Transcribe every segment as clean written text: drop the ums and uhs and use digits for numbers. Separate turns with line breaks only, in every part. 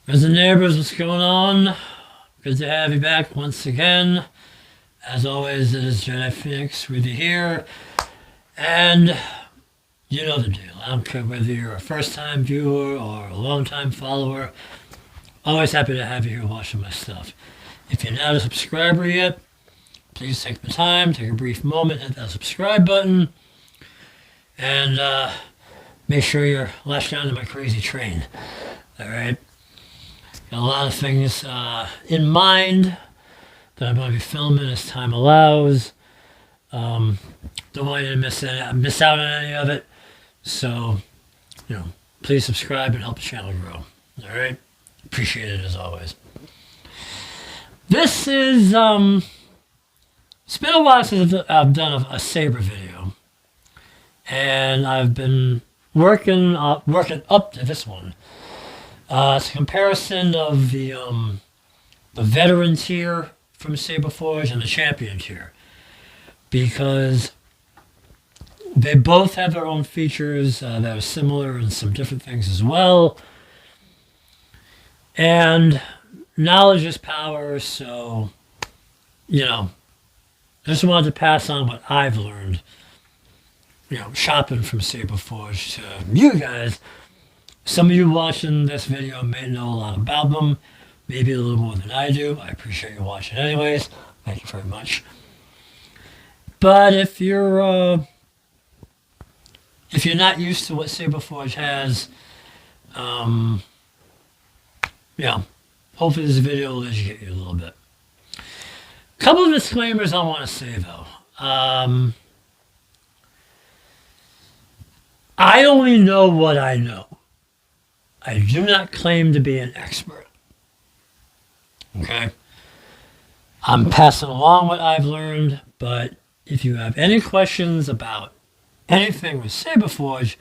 Friends and neighbors, what's going on? Good to have you back once again. As always, it is Jedi Phoenix with you here. And you know the deal. I don't care whether you're a first-time viewer or a long-time follower. Always happy to have you here watching my stuff. If you're not a subscriber yet, please take the time, take a brief moment, hit that subscribe button, and make sure you're lashed onto my crazy train. All right? Got a lot of things in mind that I'm going to be filming as time allows. Don't want you to miss out on any of it. So, please subscribe and help the channel grow. All right? Appreciate it as always. This is, it's been a while since I've done a Saber video. And I've been working up to this one. It's a comparison of the veteran tier from Saberforge and the champion tier, because they both have their own features that are similar and some different things as well. And knowledge is power, so I just wanted to pass on what I've learned, shopping from Saberforge to you guys. Some of you watching this video may know a lot about them, maybe a little more than I do. I appreciate you watching anyways. Thank you very much. But if you're not used to what Saberforge has, hopefully this video will educate you a little bit. A couple of disclaimers I want to say though. I only know what I know. I do not claim to be an expert. Okay? I'm passing along what I've learned, but if you have any questions about anything with Saberforge,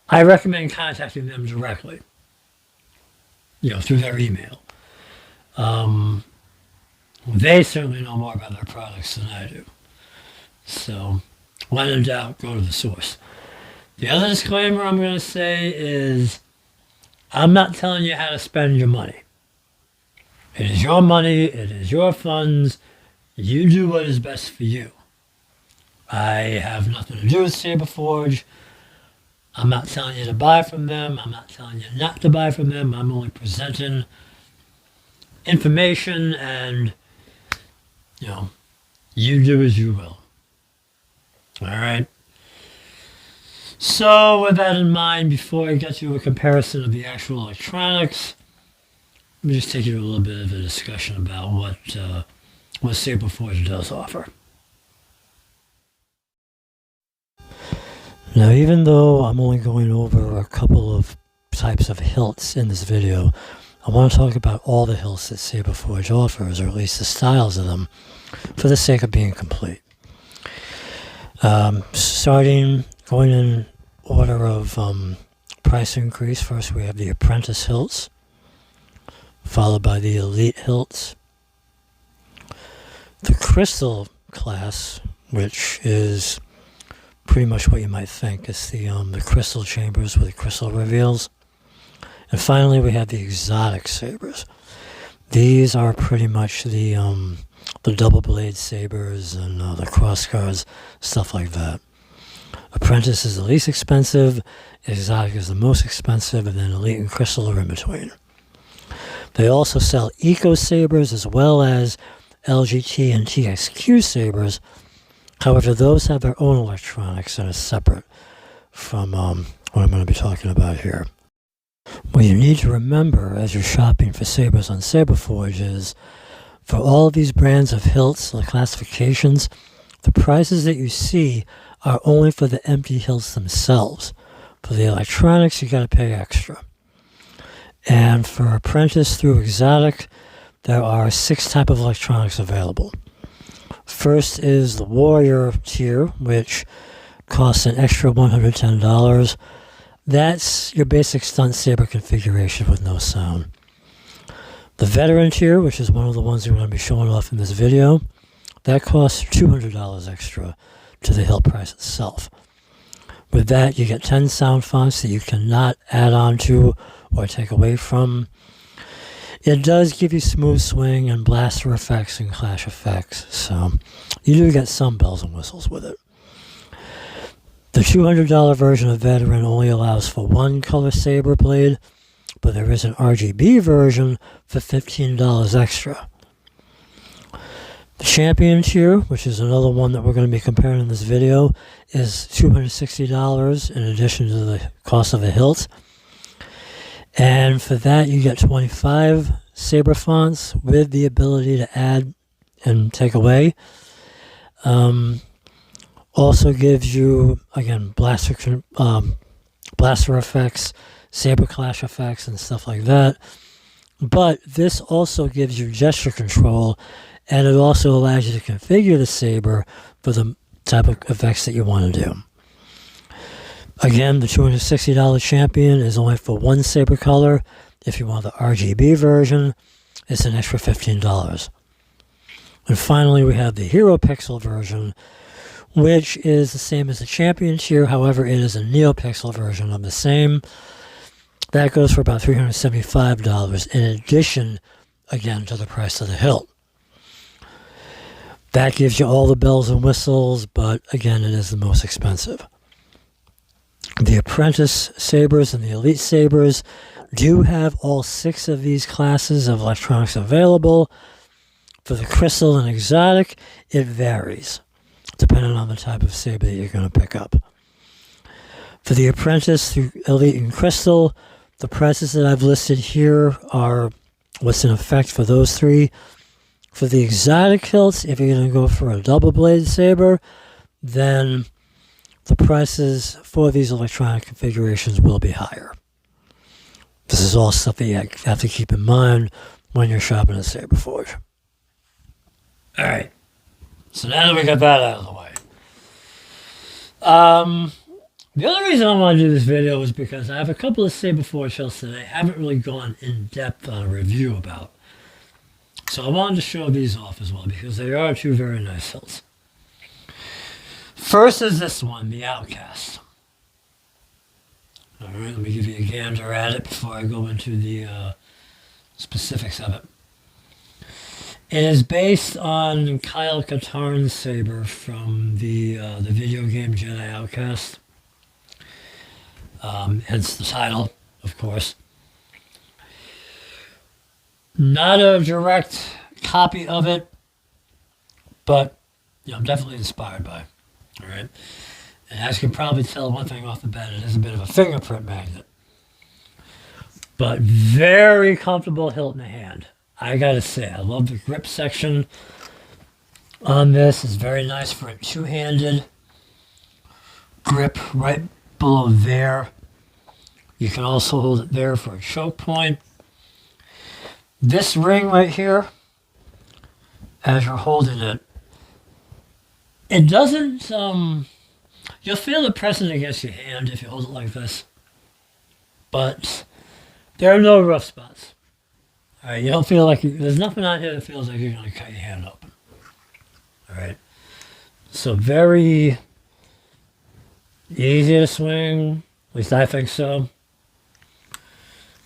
I recommend contacting them directly. Through their email. They certainly know more about their products than I do. So, when in doubt, go to the source. The other disclaimer I'm going to say is, I'm not telling you how to spend your money. It is your money, it is your funds. You do what is best for you. I have nothing to do with Saberforge. I'm not telling you to buy from them. I'm not telling you not to buy from them. I'm only presenting information, and you do as you will. All right? So with that in mind, before I get to a comparison of the actual electronics, let me just take you to a little bit of a discussion about what Saberforge does offer. Now, even though I'm only going over a couple of types of hilts in this video, I want to talk about all the hilts that Saberforge offers, or at least the styles of them, for the sake of being complete. Going in order of price increase, first we have the Apprentice hilts, followed by the Elite hilts. The Crystal class, which is pretty much what you might think, is the crystal chambers with the crystal reveals. And finally we have the Exotic sabers. These are pretty much the double blade sabers and the crossguards, stuff like that. Apprentice is the least expensive, Exotic is the most expensive, and then Elite and Crystal are in between. They also sell Eco sabers as well as LGT and TXQ sabers. However, those have their own electronics that are separate from what I'm going to be talking about here. What you need to remember as you're shopping for sabers on Saberforge is, for all of these brands of hilts, the classifications, the prices that you see are only for the empty hilts themselves. For the electronics, you got to pay extra. And for Apprentice through Exotic, there are 6 types of electronics available. First is the Warrior tier, which costs an extra $110. That's your basic stunt saber configuration with no sound. The Veteran tier, which is one of the ones we're going to be showing off in this video, that costs $200 extra to the hilt price itself. With that, you get 10 sound fonts that you cannot add on to or take away from. It does give you smooth swing and blaster effects and clash effects, so you do get some bells and whistles with it. The $200 version of Veteran only allows for one color saber blade, but there is an RGB version for $15 extra. The Champion tier, which is another one that we're going to be comparing in this video, is $260 in addition to the cost of a hilt. And for that, you get 25 saber fonts with the ability to add and take away. Also gives you, again, blaster effects, saber clash effects, and stuff like that. But this also gives you gesture control, and it also allows you to configure the saber for the type of effects that you want to do. Again, the $260 Champion is only for one saber color. If you want the RGB version, it's an extra $15. And finally, we have the Hero Pixel version, which is the same as the Champion tier. However, it is a NeoPixel version of the same. That goes for about $375 in addition, again, to the price of the hilt. That gives you all the bells and whistles, but again, it is the most expensive. The Apprentice Sabers and the Elite Sabers do have all 6 of these classes of electronics available. For the Crystal and Exotic, it varies, depending on the type of saber that you're going to pick up. For the Apprentice, through Elite and Crystal, the prices that I've listed here are what's in effect for those 3. For the exotic hilts, if you're going to go for a double blade saber, then the prices for these electronic configurations will be higher. This is all stuff that you have to keep in mind when you're shopping at Saberforge. Alright, so now that we got that out of the way. The other reason I want to do this video is because I have a couple of Saberforge hilts that I haven't really gone in depth on a review about. So I wanted to show these off as well because they are 2 very nice hilts. First is this one, the Outcast. Alright, let me give you a gander at it before I go into the specifics of it. It is based on Kyle Katarn's saber from the video game Jedi Outcast. Hence the title, of course. Not a direct copy of it, but I'm definitely inspired by it. All right. And as you can probably tell, one thing off the bat, it is a bit of a fingerprint magnet. But very comfortable hilt in the hand. I gotta say, I love the grip section on this. It's very nice for a 2-handed grip right below there. You can also hold it there for a choke point. This ring right here, as you're holding it, it doesn't, you'll feel it pressing against your hand if you hold it like this. But there are no rough spots. Alright, you don't feel like, there's nothing on here that feels like you're going to cut your hand open. Alright, so very easy to swing, at least I think so.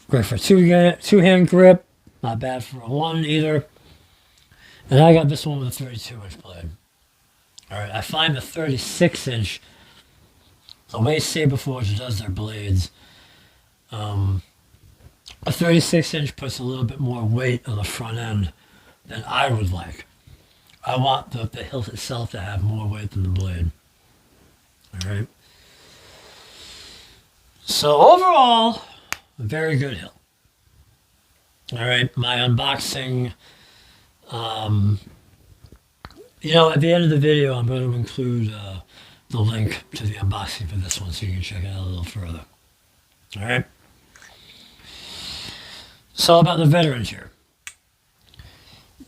Great for two-hand grip, not bad for a 1 either. And I got this one with a 32-inch blade. Alright, I find the 36-inch, the way Saberforge does their blades, a 36-inch puts a little bit more weight on the front end than I would like. I want the hilt itself to have more weight than the blade. Alright. So overall, a very good hilt. Alright, my unboxing, at the end of the video, I'm going to include the link to the unboxing for this one so you can check it out a little further. Alright. So about the veterans here.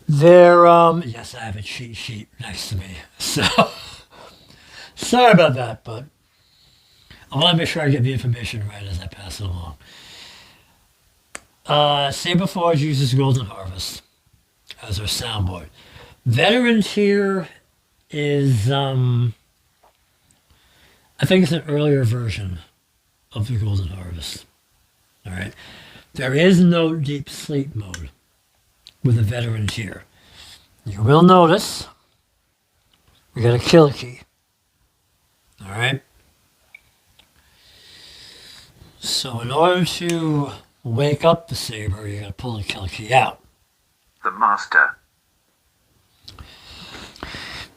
They're, yes, I have a cheat sheet next to me. So, sorry about that, but I want to make sure I get the information right as I pass it along. Saberforge uses Golden Harvest as their soundboard. Veterans here is, I think it's an earlier version of the Golden Harvest. All right. There is no deep sleep mode with the veteran tier. You will notice we got a kill key. Alright? So in order to wake up the Saber, you gotta pull the kill key out.
The Master.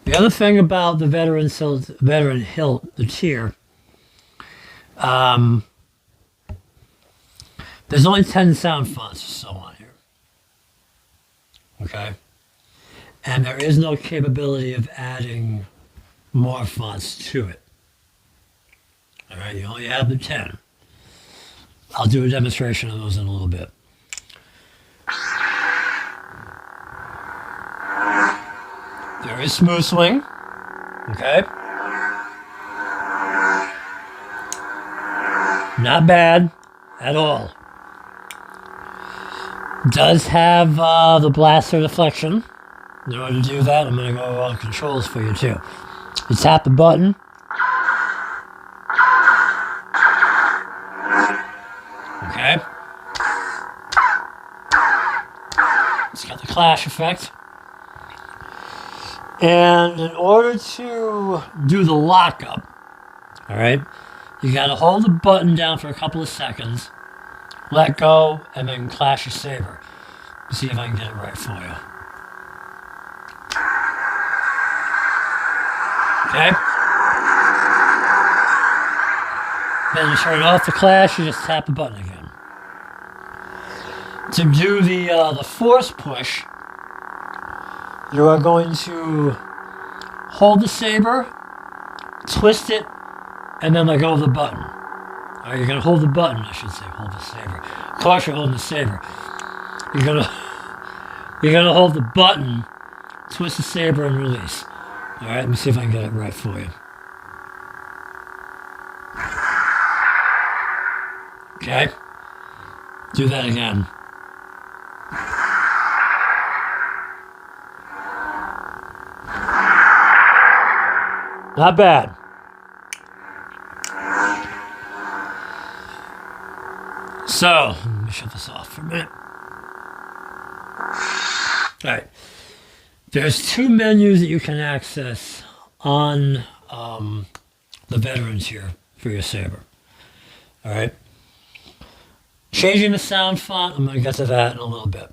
The other thing about the veteran hilt, the tier, there's only 10 sound fonts or so on here. Okay? And there is no capability of adding more fonts to it. Alright, you only have the 10. I'll do a demonstration of those in a little bit. There is smooth swing. Okay? Not bad at all. Does have the blaster deflection. In order to do that, I'm going to go over all the controls for you too. You tap the button. Okay. It's got the clash effect. And in order to do the lockup, alright, you got to hold the button down for a couple of seconds, let go, and then clash your saber. Let's see if I can get it right for you. Okay? Then to turn off the clash, you just tap the button again. To do the force push, you are going to hold the saber, twist it, and then let go of the button. Alright, you're going to hold the button, I should say, hold the saber. Of course you're holding the saber. You're going to hold the button, twist the saber, and release. Alright, let me see if I can get it right for you. Okay? Do that again. Not bad. So, let me shut this off for a minute. Alright. There's two menus that you can access on the veterans here for your saber. Alright. Changing the sound font, I'm going to get to that in a little bit.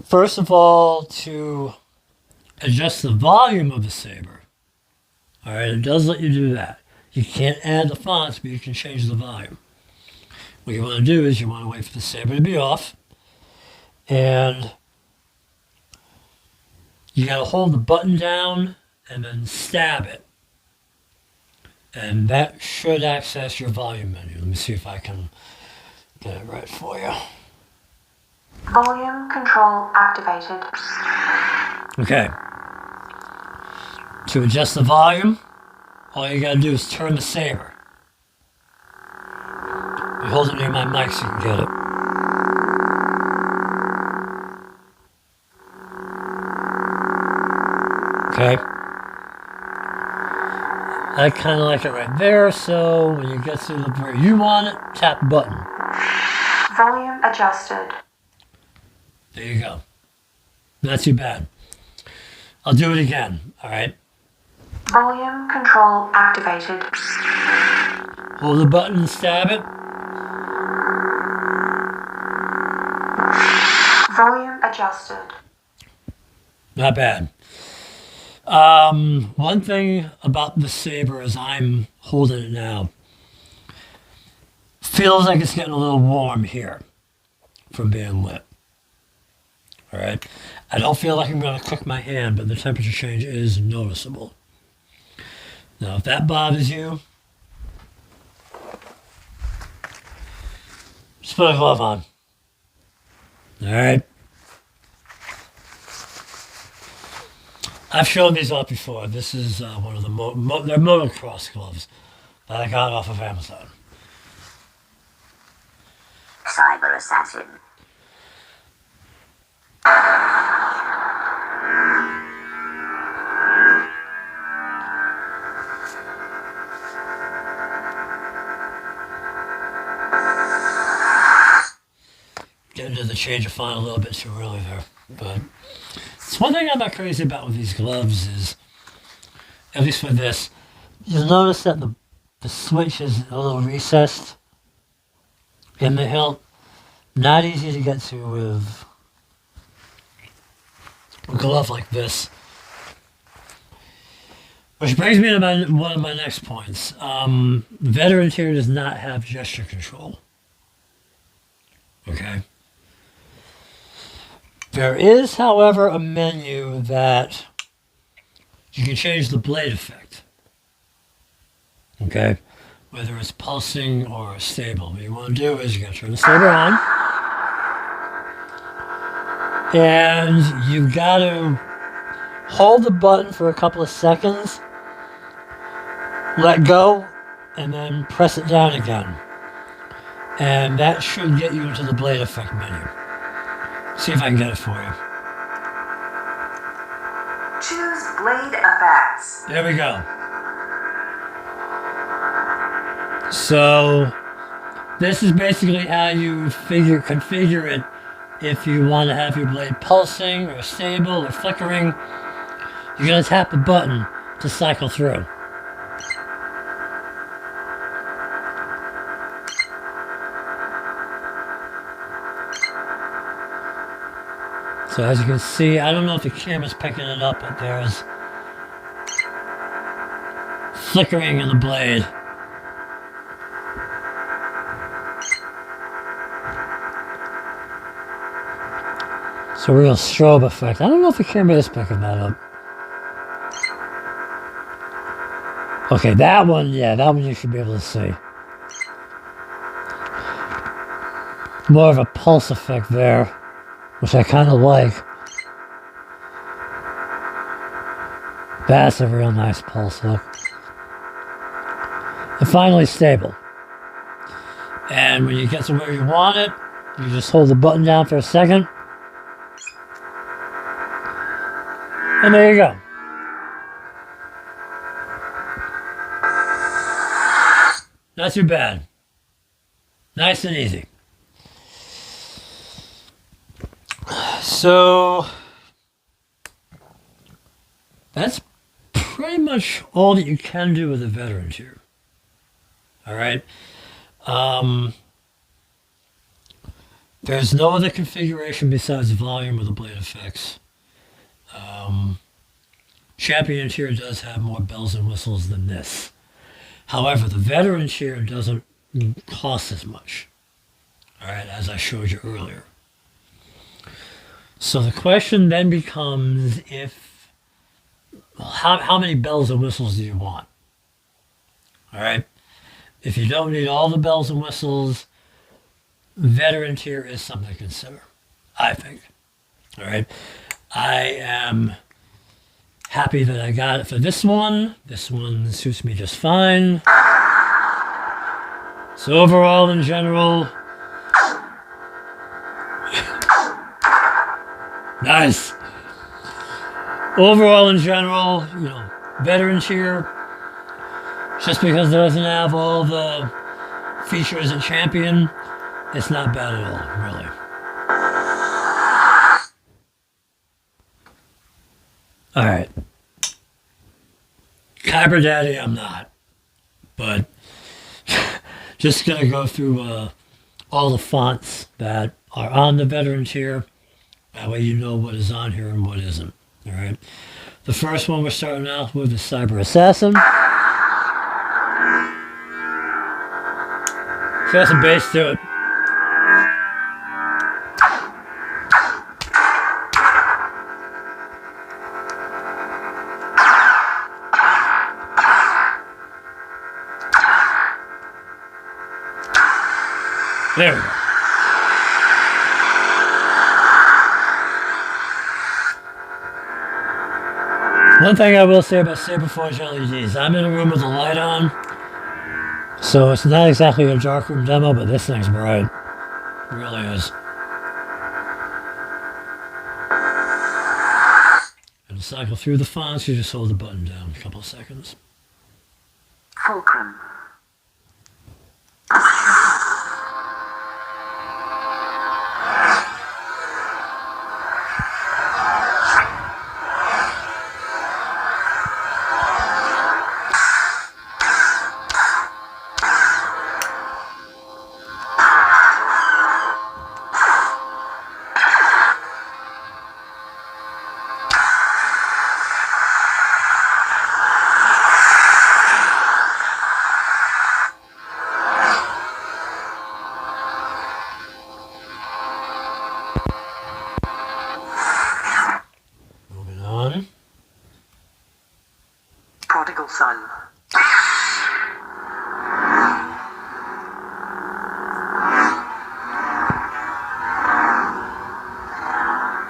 First of all, to adjust the volume of the saber. Alright, it does let you do that. You can't add the fonts, but you can change the volume. What you want to do is you want to wait for the saber to be off. And you got to hold the button down and then stab it. And that should access your volume menu. Let me see if I can get it right for you.
Volume control activated.
Okay. To adjust the volume, all you gotta do is turn the saber. You hold it near my mic so you can get it. Okay. I kind of like it right there, so when you get to the where you want it, tap the button.
Volume adjusted.
There you go. Not too bad. I'll do it again, alright?
Volume control activated.
Hold the button and stab it.
Volume adjusted.
Not bad. One thing about the saber as I'm holding it now, feels like it's getting a little warm here from being lit. Alright? I don't feel like I'm going to cook my hand, but the temperature change is noticeable. Now, if that bothers you, just put a glove on. Alright? I've shown these off before. This is one of the they're motocross gloves that I got off of Amazon.
Cyber Assassin.
into the change of font a little bit too early there. But it's one thing I'm not crazy about with these gloves is, at least for this, you'll notice that the switch is a little recessed in the hilt. Not easy to get to with a glove like this. Which brings me to one of my next points. Veteran tier does not have gesture control. Okay. There is, however, a menu that you can change the blade effect. Okay. Whether it's pulsing or stable. What you want to do is you got to turn the saber on. And you've got to hold the button for a couple of seconds. Let go, and then press it down again. And that should get you into the blade effect menu. See if I can get it for you.
Choose blade effects.
There we go. So, this is basically how you configure it if you want to have your blade pulsing or stable or flickering. You're going to tap the button to cycle through. So as you can see, I don't know if the camera's picking it up, but there's flickering in the blade. It's a real strobe effect. I don't know if the camera is picking that up. Okay, that one, yeah, that one you should be able to see. More of a pulse effect there, which I kind of like. That's a real nice pulse look. And finally, stable. And when you get to where you want it, you just hold the button down for a second. And there you go. Not too bad. Nice and easy. So that's pretty much all that you can do with the veteran tier. All right. There's no other configuration besides volume of the blade effects. Champion tier does have more bells and whistles than this. However, the veteran tier doesn't cost as much. All right, as I showed you earlier. So the question then becomes how many bells and whistles do you want? All right. If you don't need all the bells and whistles, veteran tier is something to consider, I think. All right. I am happy that I got it for this one. This one suits me just fine. So overall, in general, nice. Overall, in general, you know, veteran tier, just because it doesn't have all the features in Champion, it's not bad at all, really. All right. Kyber Daddy, I'm not. But just going to go through all the fonts that are on the veteran tier. That way you know what is on here and what isn't. All right. The first one we're starting out with is Cyber Assassin. Got some bass to it. There we go. One thing I will say about Saberforge LEDs, I'm in a room with the light on, so it's not exactly a darkroom demo, but this thing's bright. It really is. And to cycle through the fonts, you just hold the button down a couple of seconds.
Fulcrum.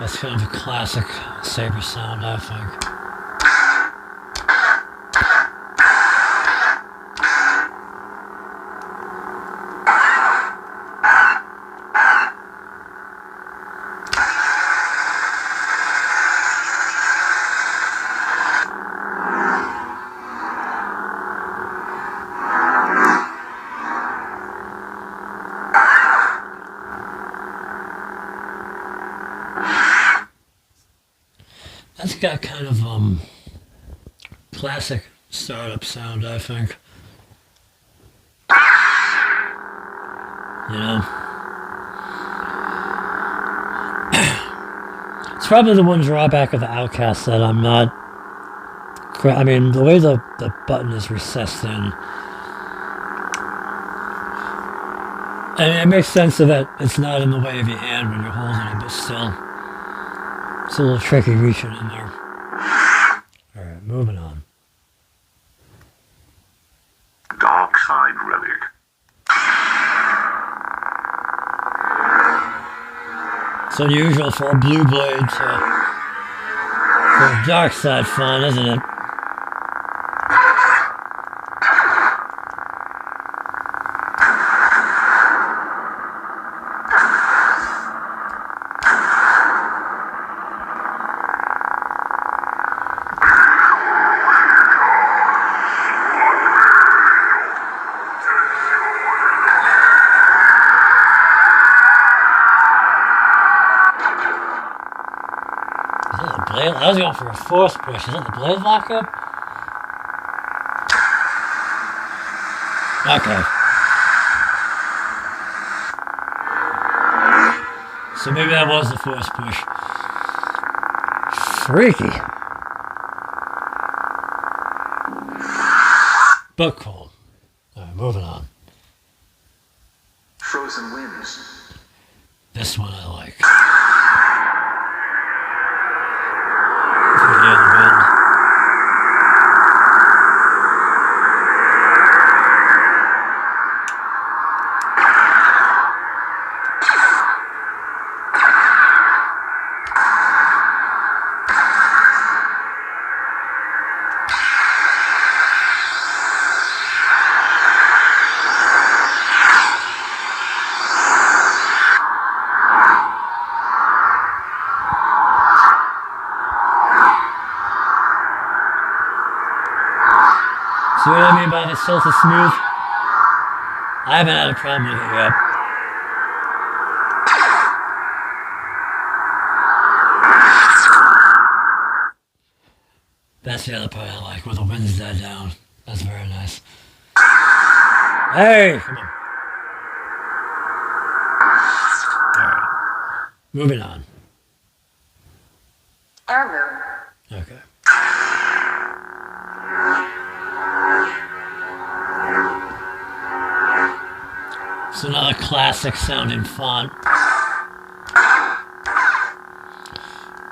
That's kind of a classic saber sound, I think. That's got kind of classic startup sound, I think. You know? It's probably the one drawback of the Outcast that I'm not... I mean, the way the button is recessed in, and it makes sense that it's not in the way of your hand when you're holding it, but still, it's a little tricky reaching in there. Alright, moving on.
Dark Side Relic.
It's unusual for a blue blade for a dark side fun, isn't it? I was going for a force push. Is that the blade lockup? Okay. So maybe that was the force push. Freaky. But cool. Alright, moving on.
Frozen Winds.
This one I like. See what I mean by the Silta Smooth? I haven't had a problem with it yet. That's the other part I like, where the wind's died down. That's very nice. Hey! Come on. Alright. Moving on.
Heirloom.
Okay. It's another classic sounding font.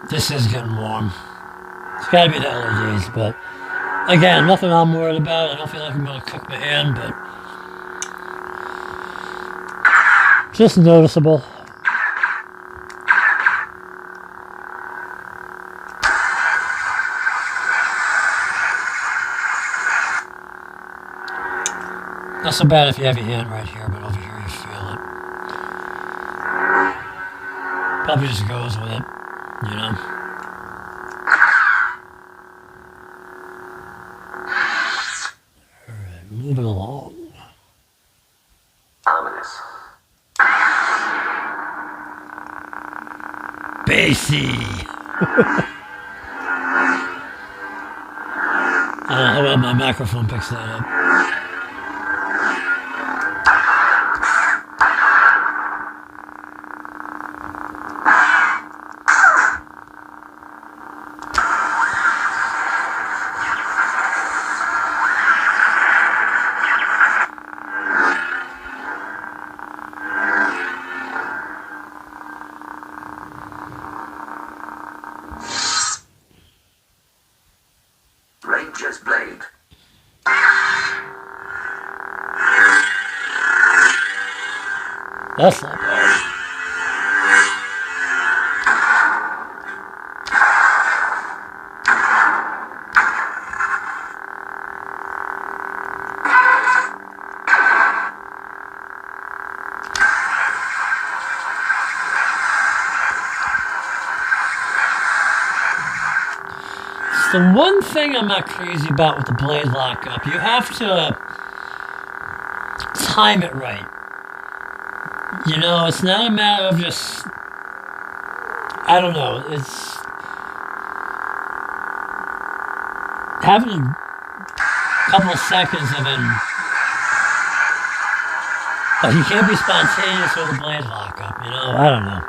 This is getting warm. It's gotta be the LEDs, but again, nothing I'm worried about. I don't feel like I'm gonna cook my hand, but just noticeable. Not so bad if you have your hand right here, but over here you feel it. Probably just goes with it, you know? Alright, moving along.
Ominous.
Bassy! I don't know how well my microphone picks that up.
Ranger's Blade.
That's not bad. It's the one thing I'm not crazy about with the blade lockup. You have to time it right. You know, it's not a matter of just, I don't know, it's having a couple of seconds of it. But you can't be spontaneous with a blade lockup, you know, I don't know.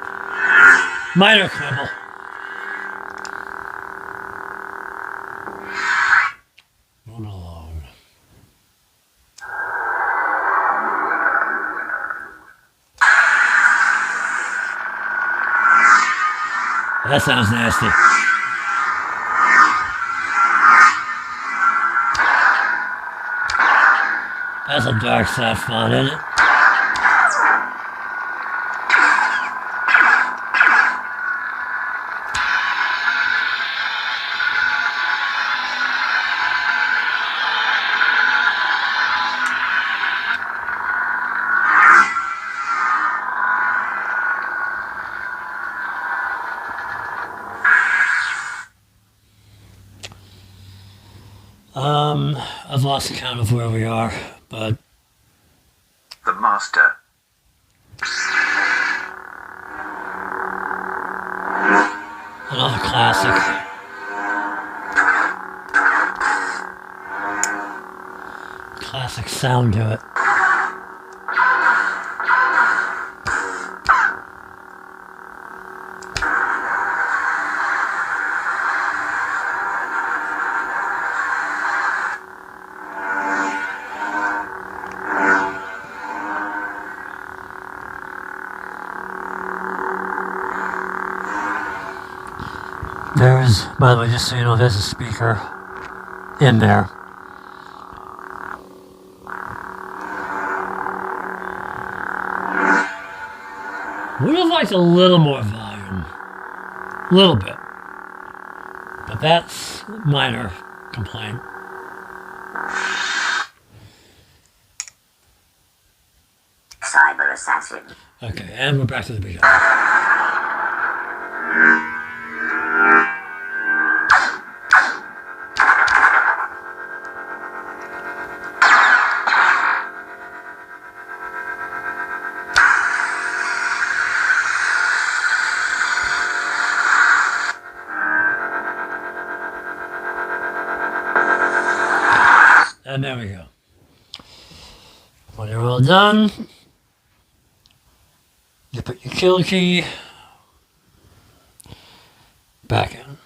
Minor quibble. Moving along. That sounds nasty. That's a dark side font, isn't it? I've lost count of where we are, but
The Master.
another classic. Classic sound to it. There's, by the way, just so you know, there's a speaker in there. Would have liked a little more volume. A little bit. But that's a minor complaint.
Cyber assassin.
Okay, and we're back to the beginning. And there we go. When you're all done, you put your kill key back in.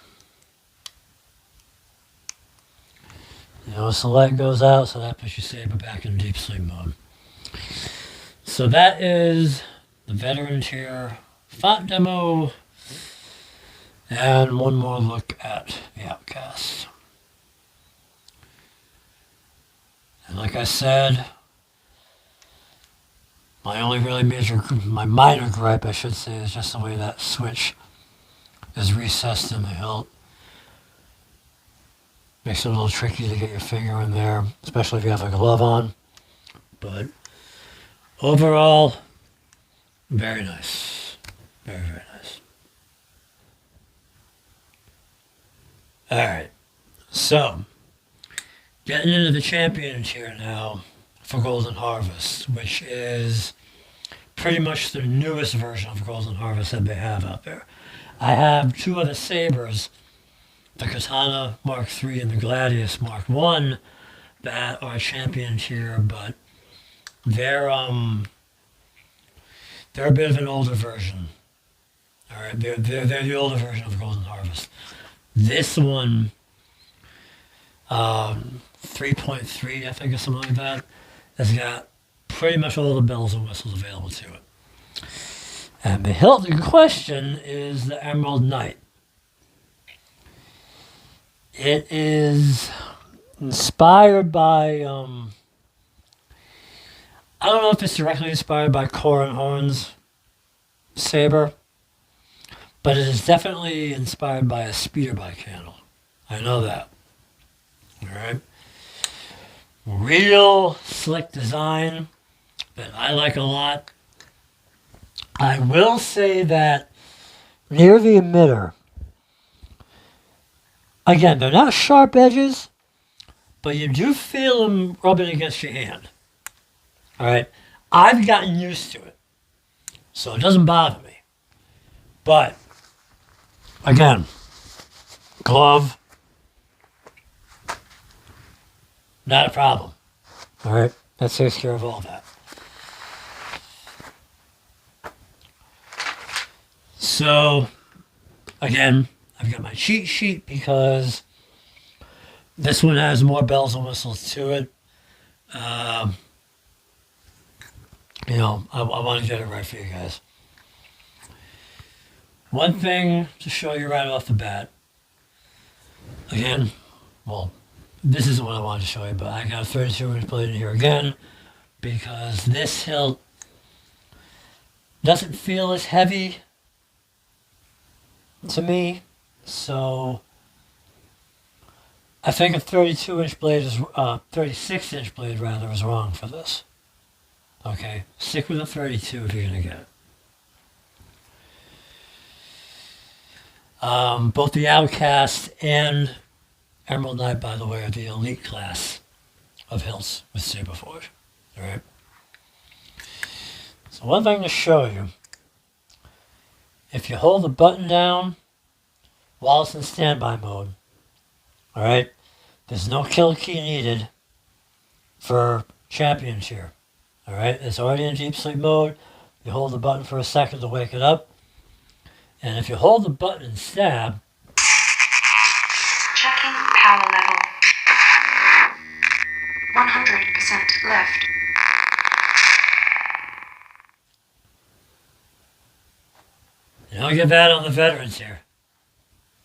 You notice the light goes out, so that puts your saber back in deep sleep mode. So that is the veteran tier font demo, and one more look at the Outcast. And like I said, my minor gripe, I should say, is just the way that switch is recessed in the hilt. Makes it a little tricky to get your finger in there, especially if you have a glove on. But overall, very nice. Very, very nice. Alright, so getting into the champion tier now for Golden Harvest, which is pretty much the newest version of Golden Harvest that they have out there. I have two other sabers, the Katana Mark III and the Gladius Mark I, that are champion tier, but they're a bit of an older version. All right, they're the older version of Golden Harvest. This one, 3.3, I think, or something like that, has got pretty much all the bells and whistles available to it. And the hilt in question is the Emerald Knight. It is inspired by, I don't know if it's directly inspired by Corin Horn's saber, but it is definitely inspired by a speeder bike handle. I know that. Alright? Real slick design that I like a lot. I will say that near the emitter, Again, they're not sharp edges, but you do feel them rubbing against your hand. All right? I've gotten used to it, so it doesn't bother me. But, again, glove, not a problem. All right? That takes care of all that. So, again, I've got my cheat sheet because this one has more bells and whistles to it. You know, I want to get it right for you guys. One thing to show you right off the bat. Again, well, this isn't what I wanted to show you, but I got a 32-inch blade in here again because this hilt doesn't feel as heavy to me. So I think a 32-inch blade is 36-inch blade rather is wrong for this. Okay, stick with a 32 if you're gonna get it. Both the Outcast and Emerald Knight, by the way, are the elite class of hilts with Saberforge. All right. So one thing to show you: if you hold the button down while it's in standby mode, all right, there's no kill key needed for champions here. All right, it's already in deep sleep mode. You hold the button for a second to wake it up. And if you hold the button and stab,
Checking power level. 100% left.
you don't get that on the veterans here.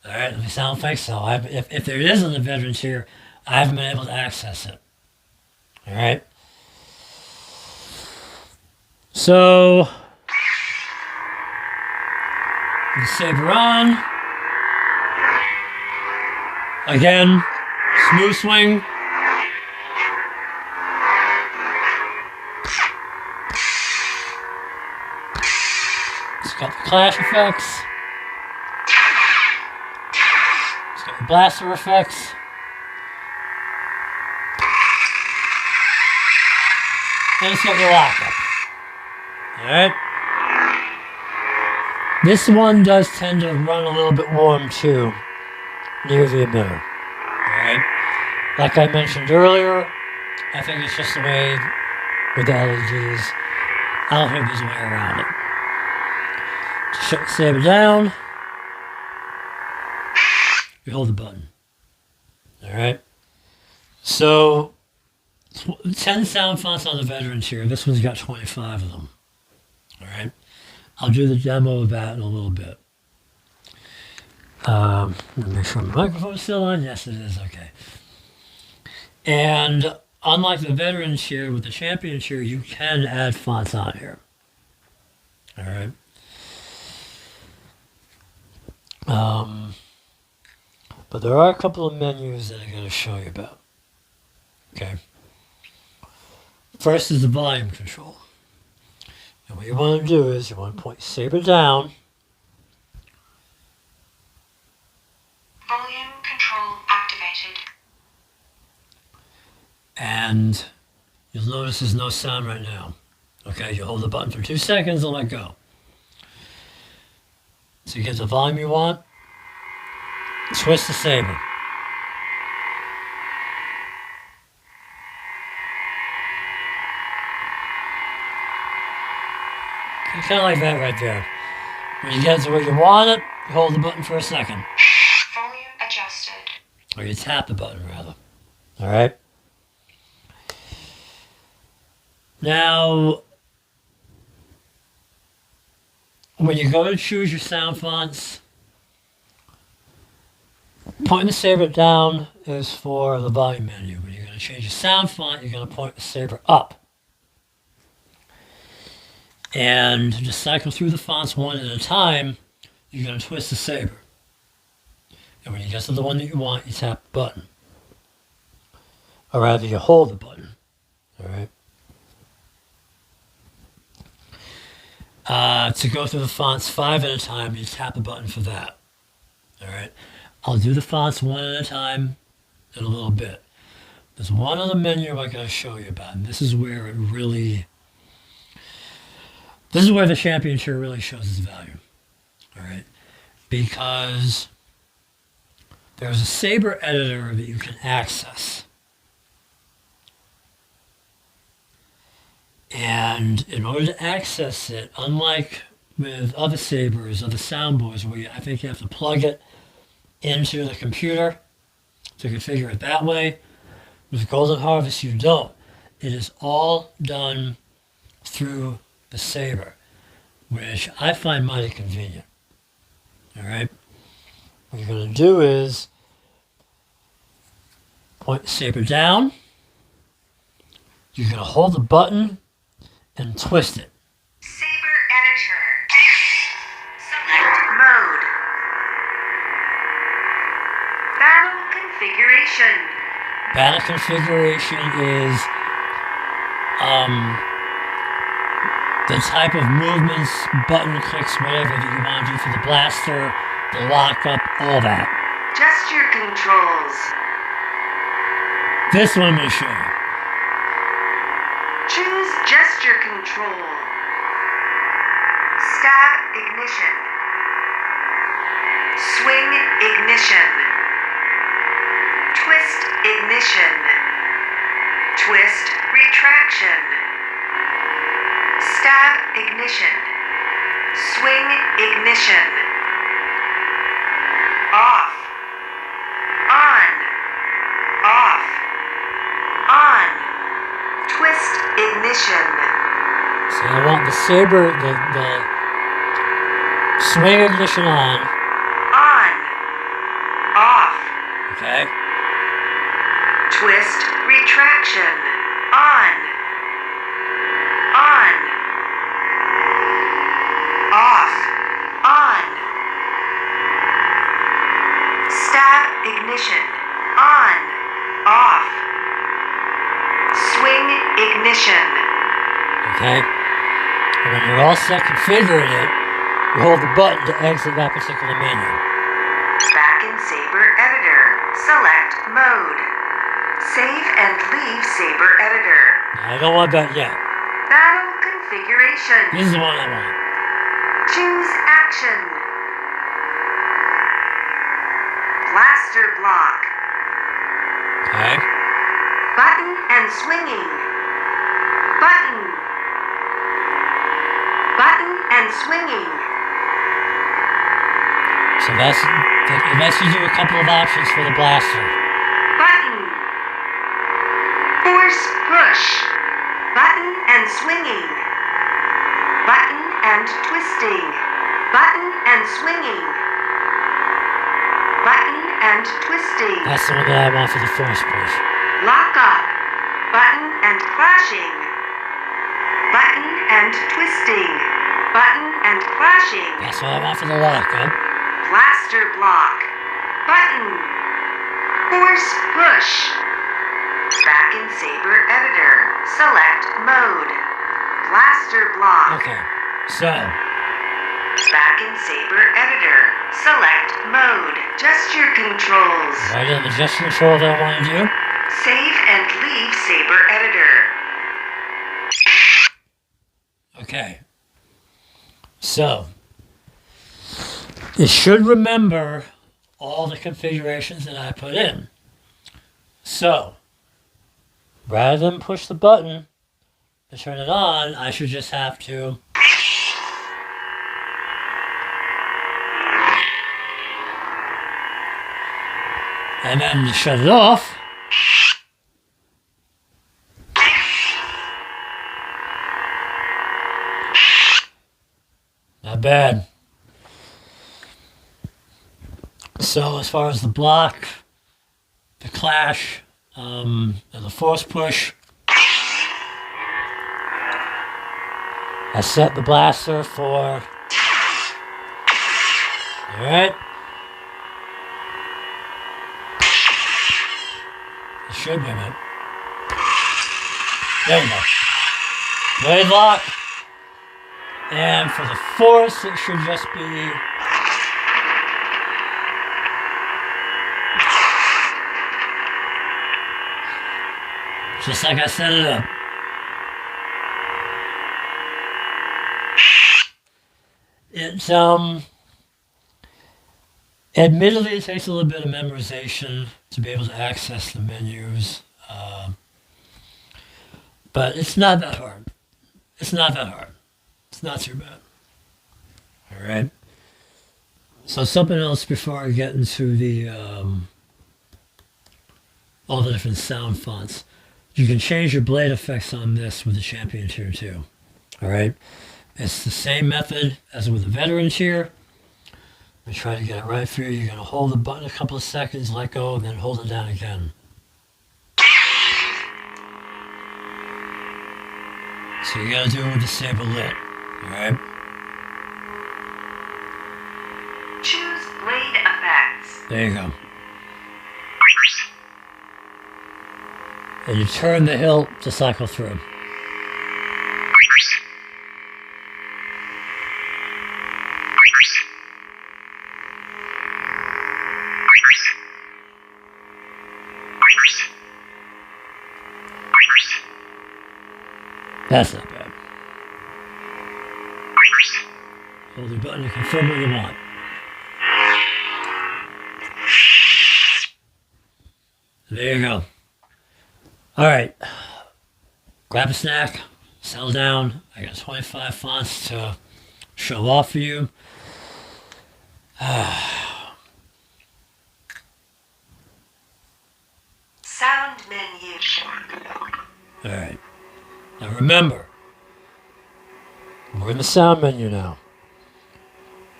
All right, let me sound think so. If there is on the veterans here, I haven't been able to access it. All right. So, the saber on. Again, smooth swing. It's got the clash effects. It's got the blaster effects. And it's got the lockup. Alright. This one does tend to run a little bit warm too, near the emitter. Alright. Like I mentioned earlier, I think it's just the way with the LEDs. I don't think there's a way around it. To shut the saber down, you hold the button. Alright. So 10 sound fonts on the veterans here. This one's got 25 of them. All right. I'll do the demo of that in a little bit. Let me make sure my microphone's still on. Yes, it is. Okay. And unlike the veterans here, with the champions here, you can add fonts on here. All right. But there are a couple of menus that I'm going to show you about. Okay. First is the volume control. And what you want to do is you want to point your saber down.
Volume control activated.
And you'll notice there's no sound right now. Okay, you hold the button for 2 seconds and let go. So you get the volume you want. Twist the saber. Kind of like that right there. When you get to where you want it, you hold the button for a second.
Volume adjusted.
Or you tap the button, rather. Alright? Now, when you go to choose your sound fonts, pointing the saber down is for the volume menu. When you're going to change your sound font, you're going to point the saber up. And to cycle through the fonts one at a time, you're going to twist the saber. And when you get to the one that you want, you tap the button. Or rather, you hold the button. Alright? To go through the fonts 5 at a time, you tap the button for that. Alright? I'll do the fonts one at a time in a little bit. There's one other menu I gotta show you about, and this is where the championship really shows its value. All right, because there's a Saber editor that you can access. And in order to access it, unlike with other Sabers, other soundboards, where I think you have to plug it into the computer to configure it that way, with Golden Harvest you don't. It is all done through the Saber, which I find mighty convenient. All right? What you're going to do is point the Saber down. You're going to hold the button and twist it.
Saber editor. Select mode. Battle configuration.
Battle configuration is the type of movements, button clicks, whatever that you want to do for the blaster, the lockup, all that.
Gesture controls.
This one I'm going to show you.
Choose gesture control. Stab ignition. Swing ignition. Twist ignition. Twist retraction. Stab ignition. Swing ignition. Off. On. Off. On. Twist ignition.
So I want the Saber, the swing ignition on.
On. Off.
Okay?
Twist retraction. On. On. Off. On. Stab ignition. On. Off. Swing ignition.
Okay? And when you're all set configuring it, you hold the button to exit that particular menu.
Back in Saber Editor. Select mode. Save and leave Saber Editor.
I don't want that yet.
Battle configuration.
This is the one I want.
Choose action. Blaster block.
Okay?
Button and swinging. Button. Button and swinging.
So it lets you do a couple of options for the blaster.
Button. Force push. Button and swinging. Button and twisting. Button and swinging. Button and twisting.
That's the one that I want for the force push.
Lock up. Button and clashing. Button and twisting. Button and clashing.
That's what I want for the lockup.
Blaster block. Button. Force push. Back in Saber Editor. Select mode. Blaster block.
Okay, so
Back in Saber Editor. Select mode. Gesture controls.
right in the gesture control that I want to do.
Save and leave Saber Editor.
Okay. So it should remember all the configurations that I put in. So rather than push the button to turn it on, I should just have to and then to shut it off. Not bad. So as far as the block, the clash, and the force push, I set the blaster for, alright, it should be it. There we go. Blade lock. And for the force, it should just be Just like I set it up. It's admittedly it takes a little bit of memorization to be able to access the menus, but it's not that hard. It's not that hard. It's not too bad. All right. So something else before I get into the all the different sound fonts. You can change your blade effects on this with the Champion tier too. All right. It's the same method as with the Veteran tier. We try to get it right for you. You're going to hold the button a couple of seconds, let go, and then hold it down again. So you got to do it with the Saber lit. All right.
Choose blade effects.
There you go. And you turn the hilt to cycle through. That's not bad. Hold your button to confirm what you want. There you go. All right. Grab a snack, settle down. I got 25 fonts to show off for you.
Sound menu.
All right. Now remember, we're in the sound menu now.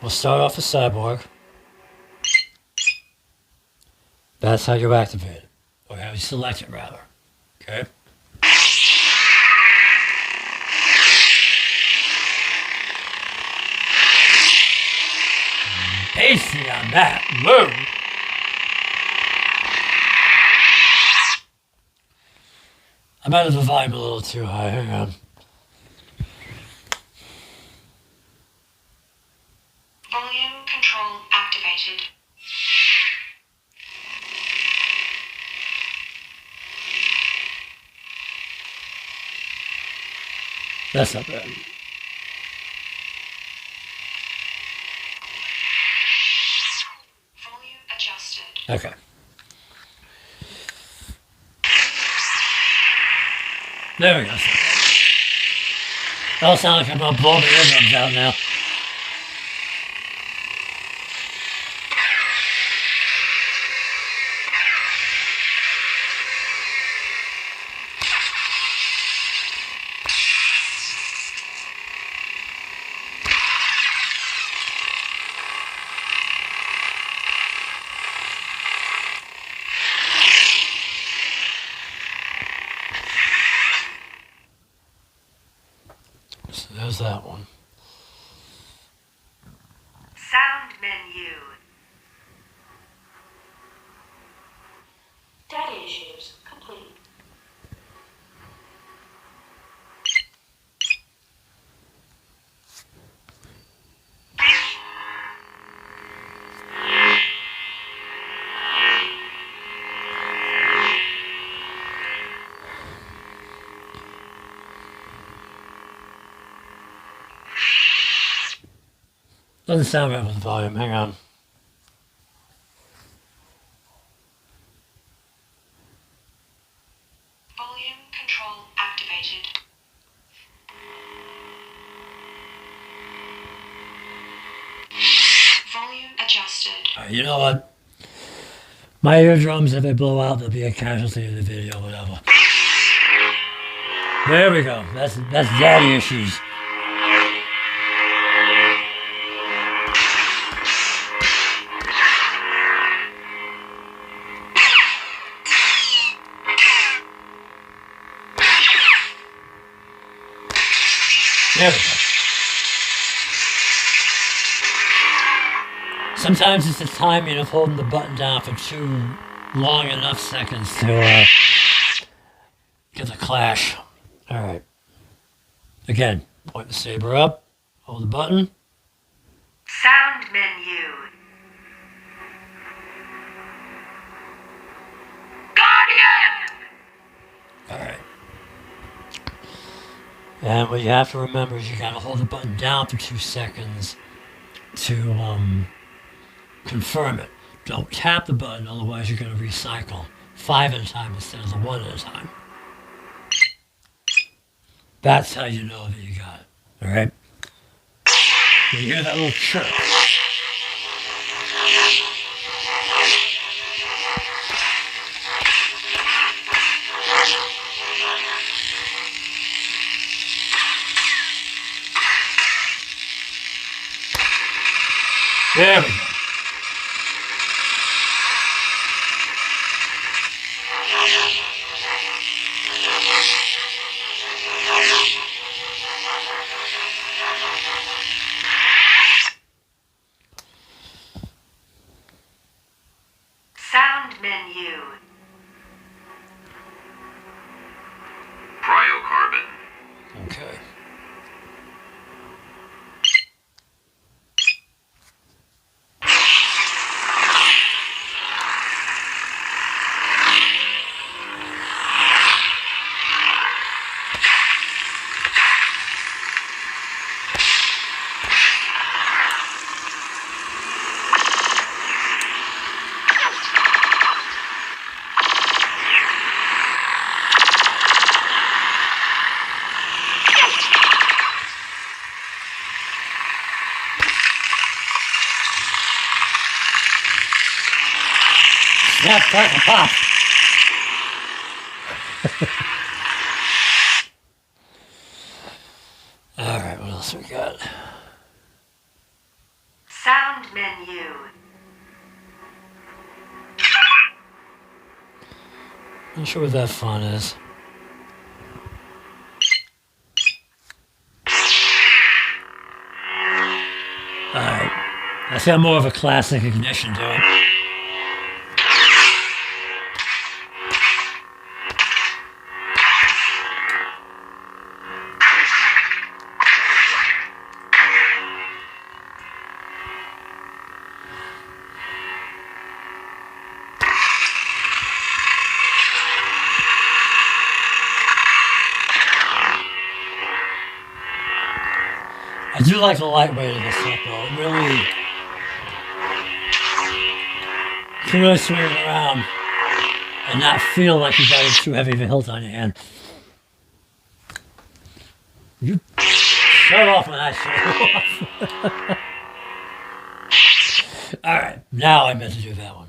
We'll start off with Cyborg. That's how you activate it, or how you select it, rather. Okay? Easy on that. Move. I might have the volume a little too high. Hang on.
Volume control activated.
That's not bad.
Volume adjusted.
Okay. There we go. That'll sound like I'm gonna blow my eardrums out now. So there's that one.
Sound menu.
Data issues complete.
Doesn't sound right with the volume. Hang on.
Volume control activated. Volume adjusted.
All right, you know what? My eardrums, if they blow out, they'll be a casualty in the video, whatever. There we go. That's daddy issues. There we go. Sometimes it's the timing of holding the button down for too long enough seconds to get the clash. All right. Again, point the saber up, hold the button.
Sound menu. Guardian!
All right. And what you have to remember is you gotta hold the button down for 2 seconds to confirm it. Don't tap the button, otherwise you're gonna recycle 5 at a time instead of the 1 at a time. That's how you know that you got it. Alright? You hear that little chirp. There we go.
Sound menu.
Cryocarbon.
Okay. Snap, crackle, pop. Alright, what else we got?
Sound menu.
Not sure what that font is. Alright. I see I'm more of a classic ignition to it. I do like the lightweight of this set though. It really you can really swing it around and not feel like you got too heavy of a hilt on your hand. You shut off when I shut off. Alright, now I meant to do that one.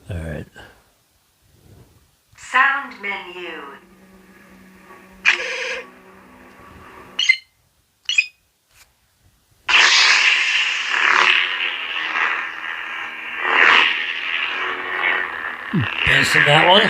Alright.
Sound menu.
Bass in that one.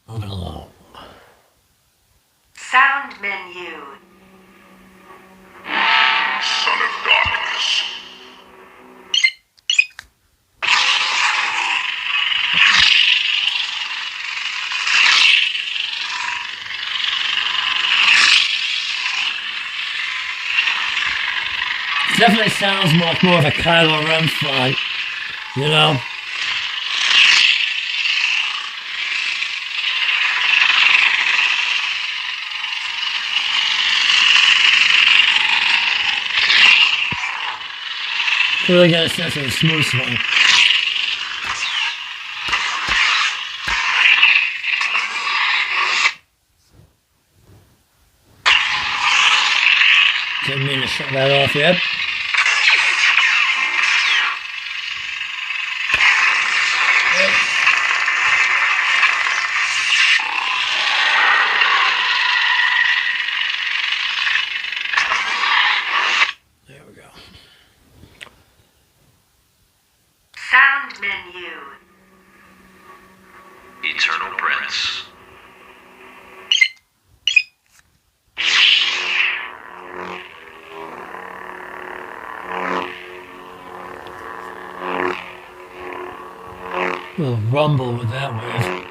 Moving along.
Sound menu.
Son of darkness.
Definitely sounds much more of a Kylo Ren font, you know? Really get a sense of a smooth swing. Didn't mean to shut that off yet. There we go.
Sound menu.
Eternal Prince.
A little rumble with that wave.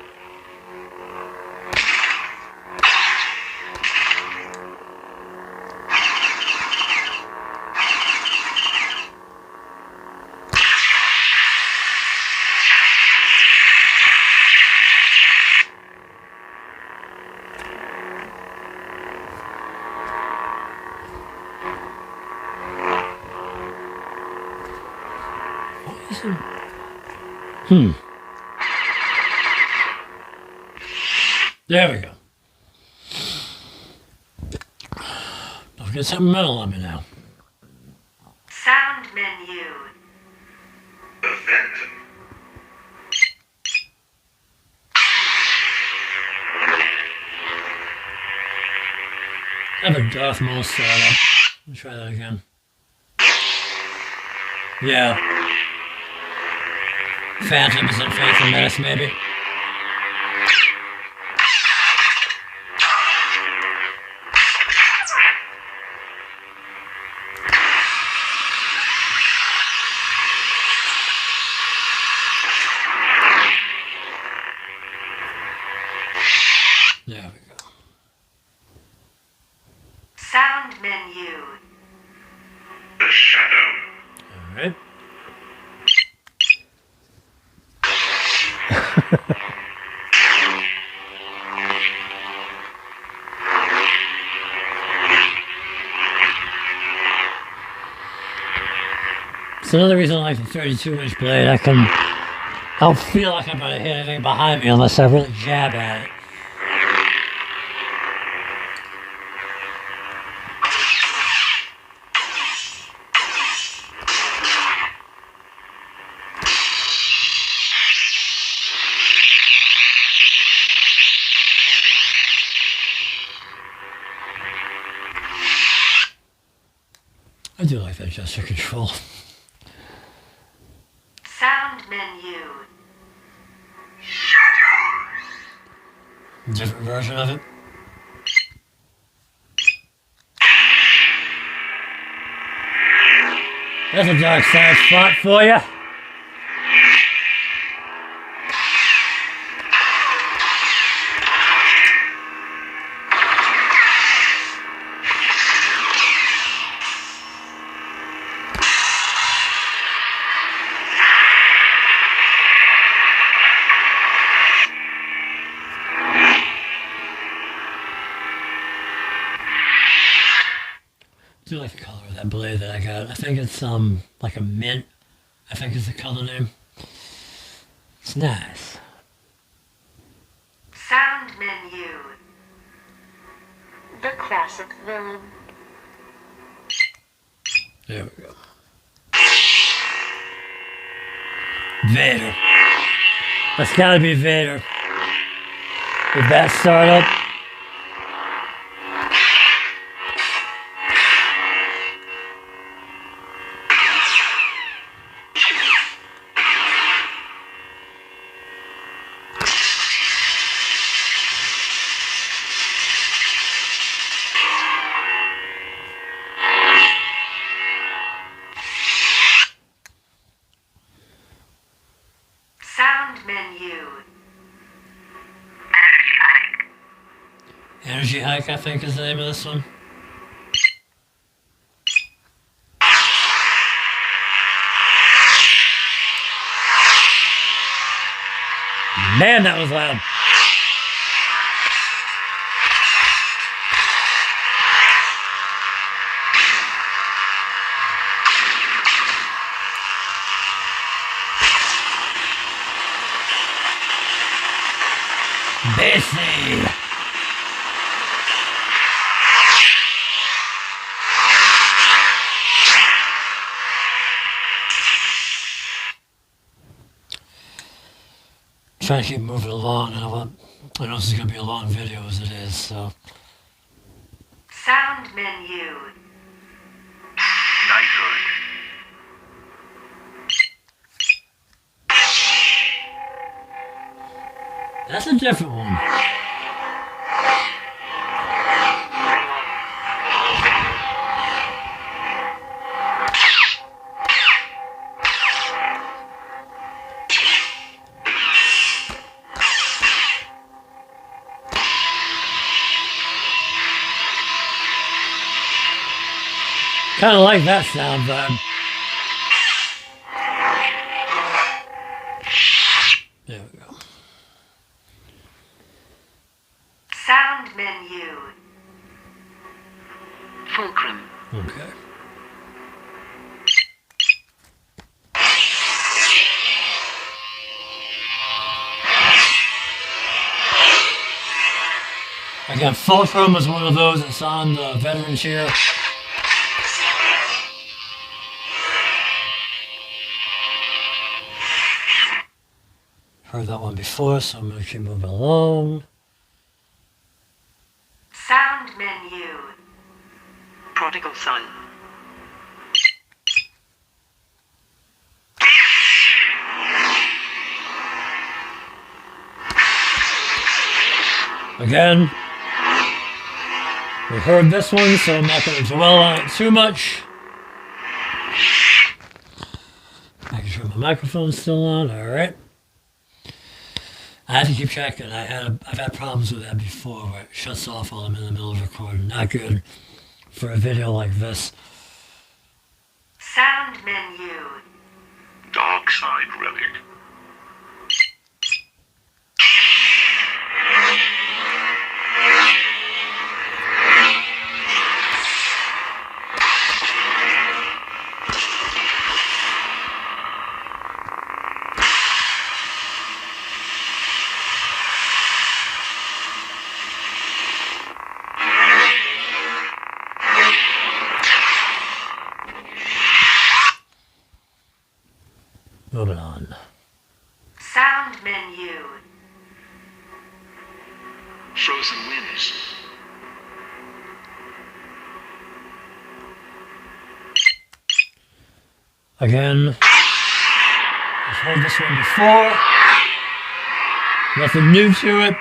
There we go. Don't get something metal on me now.
Sound menu.
Event.
I have a Darth Maul startup. Let me try that again. Yeah. Phantoms and Faith and Menace, maybe. There we go.
Sound menu.
The shadow.
All right. It's another reason I like the 32-inch blade. I don't feel like I'm gonna hit anything behind me unless I really jab at it. I do like that gesture control.
Sound menu.
Different version of it. That's a dark side spot for you. I do like the color of that blade that I got. I think it's like a mint. I think is the color name. It's nice.
Sound menu.
The classic villain.
There we go. Vader. That's gotta be Vader. With that startup.
Sound menu.
Energy Hike, I think, is the name of this one. Man, that was loud. Bassy. Trying to keep moving along. I know this is going to be a long video as it is, so.
Sound menu.
Knighthood.
That's a different one. Kind of like that sound vibe. There we go.
Sound menu.
Fulcrum.
Okay. Again, Fulcrum is one of those that's on the veterans here. Heard that one before, so I'm going to keep moving along.
Sound menu.
Prodigal son.
Again, we heard this one, so I'm not going to dwell on it too much. Making sure my microphone's still on. All right. I have to keep checking. I've had problems with that before, where it shuts off while I'm in the middle of recording. Not good for a video like this.
Sound menu.
Dark Side Relic.
Moving on.
Sound menu.
Frozen Winds.
Again, I've heard this one before. Nothing new to it.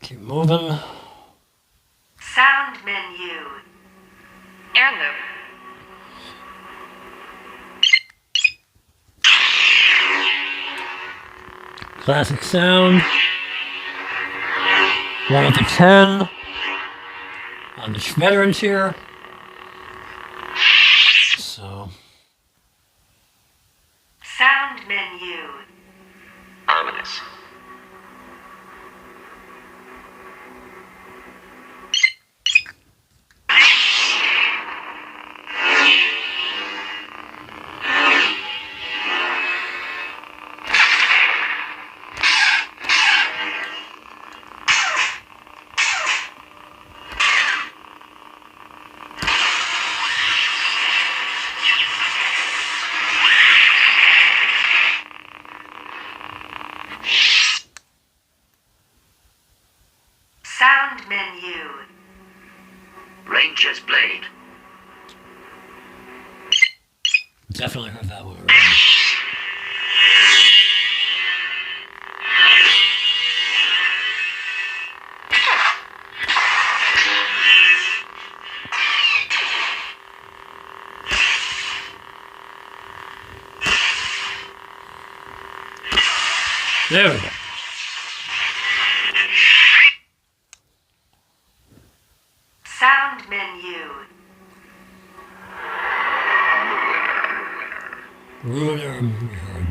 Keep moving.
Sound menu.
Heirloom.
Classic sound. 1 with the 10 on the veterans here. So,
Sound menu.
Ominous.
Sound menu.
Ranger's Blade.
definitely heard that one already. There we go.
Sound menu.
Ruiner, we heard.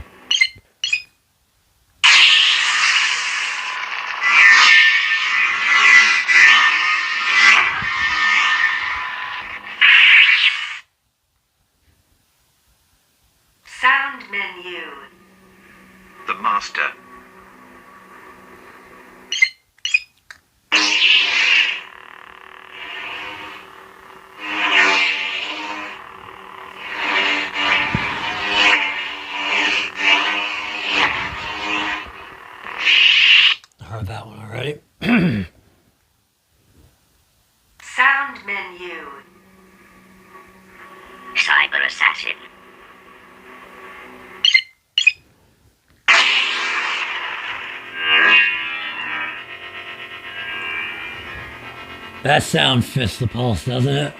Sound menu.
The Master.
Heard that one already.
Sound menu.
Cyber Assassin.
That sound fits the pulse, doesn't it?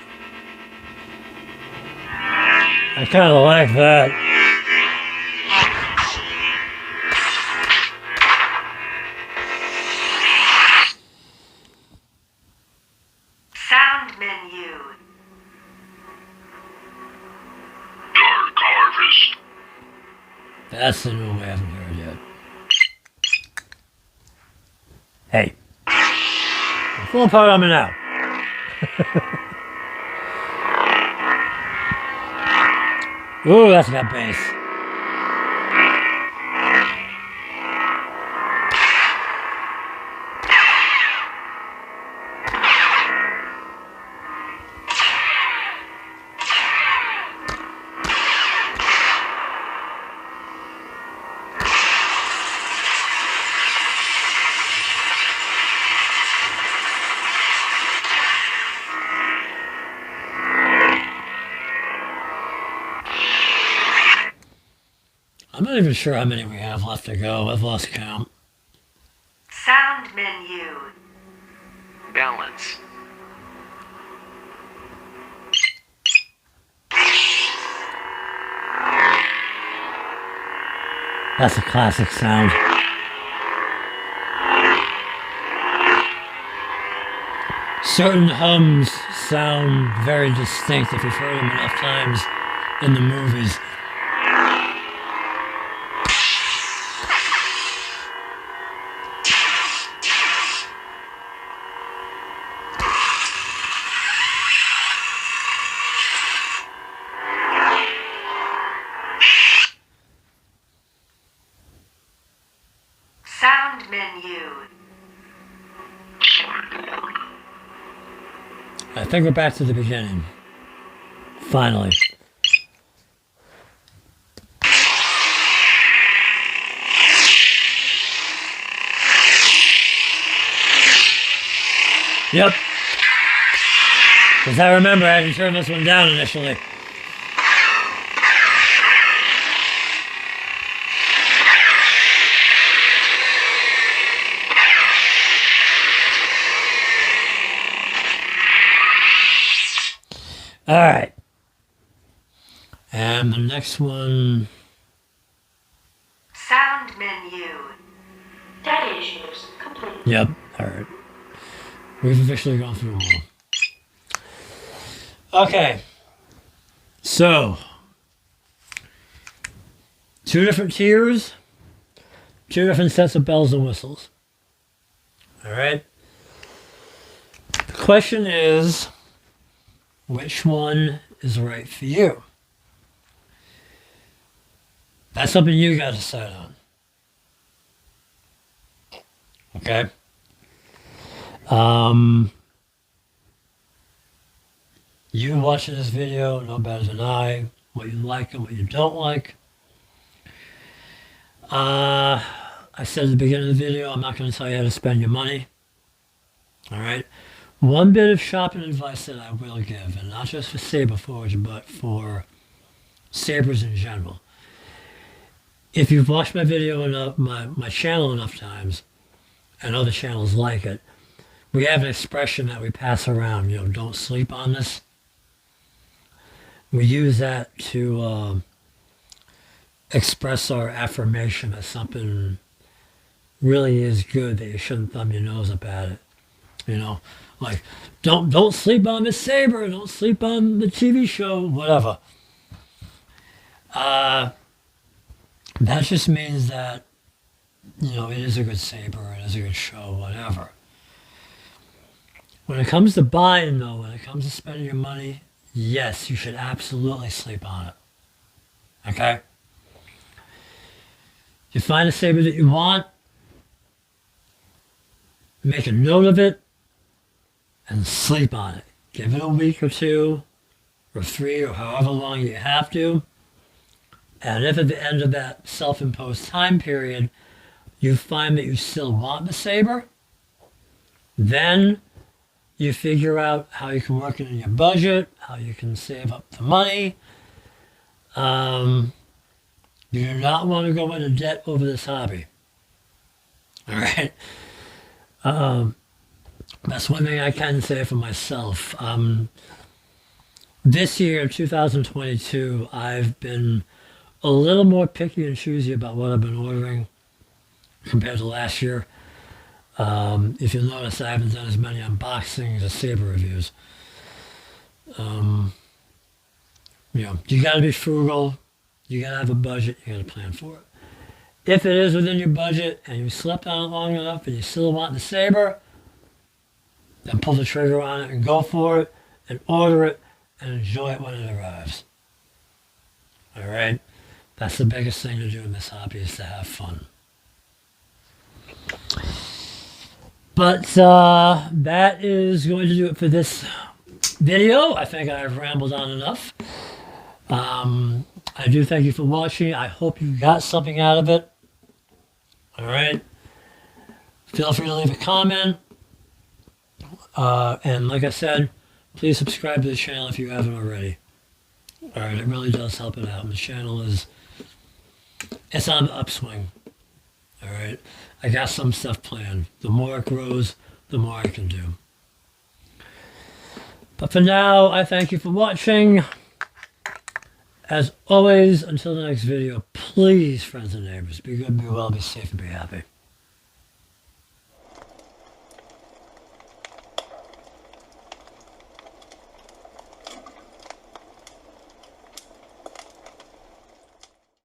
I kind of like that.
Dark Harvest.
That's the new way I haven't heard yet. Hey. I'm full apart on me now. Ooh, that's got bass. I'm not even sure how many we have left to go. I've lost count.
Sound menu.
Balance.
That's a classic sound. Certain hums sound very distinct if you've heard them enough times in the movies.
Sound menu.
I think we're back to the beginning. Finally. Yep. Because I remember I had to turn this one down initially. All right. And the next one.
Sound menu.
Data issues complete.
Yep. All right. We've officially gone through them all. Okay. So, 2 different tiers, 2 different sets of bells and whistles. All right. The question is, which one is right for you? That's something you got to decide on. Okay? You watching this video know better than I what you like and what you don't like. I said at the beginning of the video, I'm not going to tell you how to spend your money. All right? One bit of shopping advice that I will give, and not just for Saberforge, but for sabers in general. If you've watched my video enough, my channel enough times, and other channels like it, we have an expression that we pass around, don't sleep on this. We use that to express our affirmation that something really is good, that you shouldn't thumb your nose up at it. Like, don't sleep on Miss Saber, don't sleep on the TV show, whatever. That just means that, it is a good saber, it is a good show, whatever. When it comes to buying, though, when it comes to spending your money, yes, you should absolutely sleep on it. Okay? You find a saber that you want, make a note of it, and sleep on it. Give it a week or 2, or 3, or however long you have to. And if at the end of that self-imposed time period, you find that you still want the saber, then you figure out how you can work it in your budget, how you can save up the money. You do not want to go into debt over this hobby. All right? That's one thing I can say for myself. This year, 2022, I've been a little more picky and choosy about what I've been ordering compared to last year. If you'll notice, I haven't done as many unboxings as saber reviews. You know, you got to be frugal. You got to have a budget. You got to plan for it. If it is within your budget and you slept on it long enough and you still want the Saber, then pull the trigger on it and go for it and order it and enjoy it when it arrives. All right? That's the biggest thing to do in this hobby, is to have fun. But that is going to do it for this video. I think I've rambled on enough. I do thank you for watching. I hope you got something out of it. All right. Feel free to leave a comment. And like I said, please subscribe to the channel if you haven't already. All right, it really does help it out. And the channel it's on the upswing. All right. I got some stuff planned. The more it grows, the more I can do. But for now, I thank you for watching. As always, until the next video, please, friends and neighbors, be good, be well, be safe, and be happy.